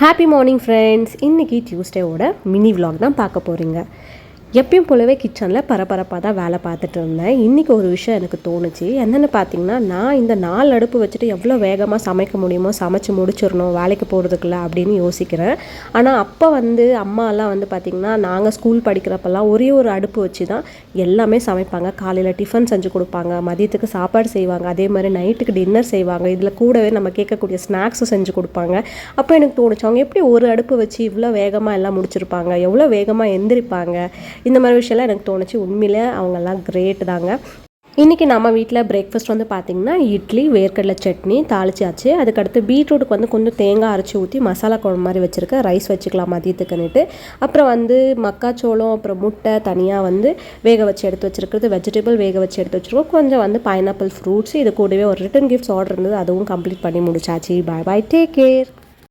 Happy morning friends. இன்றைக்கி டியூஸ்டேவோட mini vlog தான் பார்க்க போகிறீங்க. எப்பயும் போலவே கிச்சனில் பரபரப்பாக தான் வேலை பார்த்துட்டு இருந்தேன். இன்றைக்கி ஒரு விஷயம் எனக்கு தோணுச்சு. என்னென்னு பார்த்தீங்கன்னா, நான் இந்த 4 அடுப்பு வச்சுட்டு எவ்வளோ வேகமாக சமைக்க முடியுமோ சமைச்சு முடிச்சிடணும் வேலைக்கு போகிறதுக்குள்ள அப்படின்னு யோசிக்கிறேன். ஆனால் அப்போ அம்மாலாம் பார்த்திங்கன்னா, நாங்கள் ஸ்கூல் படிக்கிறப்பெல்லாம் ஒரே ஒரு அடுப்பு வச்சு தான் எல்லாமே சமைப்பாங்க. காலையில் டிஃபன் செஞ்சு கொடுப்பாங்க, மதியத்துக்கு சாப்பாடு செய்வாங்க, அதே மாதிரி நைட்டுக்கு டின்னர் செய்வாங்க. இதில் கூடவே நம்ம கேட்கக்கூடிய ஸ்நாக்ஸும் செஞ்சு கொடுப்பாங்க. அப்போ எனக்கு தோணுச்சு, அவங்க எப்படி ஒரு அடுப்பு வச்சு இவ்வளோ வேகமாக எல்லாம் முடிச்சிருப்பாங்க, எவ்வளோ வேகமாக எந்திரிப்பாங்க. இந்த மாதிரி விஷயம்லாம் எனக்கு தோணுச்சு. உண்மையிலே அவங்கெல்லாம் கிரேட் தாங்க. இன்றைக்கி நம்ம வீட்டில் பிரேக்ஃபாஸ்ட் பார்த்திங்கன்னா இட்லி, வேர்க்கடலை சட்னி தாளிச்சாச்சு. அதுக்கடுத்து பீட்ரூட்டுக்கு கொஞ்சம் தேங்காய் அரைச்சி ஊற்றி மசாலா குழம்பு மாதிரி வச்சுருக்கேன். ரைஸ் வச்சுக்கலாம் மதியத்துக்குன்னுட்டு. அப்புறம் மக்காச்சோளம், அப்புறம் முட்டை தனியாக வேக வச்சு எடுத்து வச்சுருக்கிறது, வெஜிடபிள் வேக வச்சு எடுத்து வச்சுருக்கோம். கொஞ்சம் பைனாப்பிள் ஃப்ரூட்ஸ். இது கூடவே ஒரு ரிட்டன் கிஃப்ட்ஸ் ஆர்டர் இருந்தது, அதுவும் கம்ப்ளீட் பண்ணி முடிச்சாச்சு. பாய் பாய், டேக் கேர்.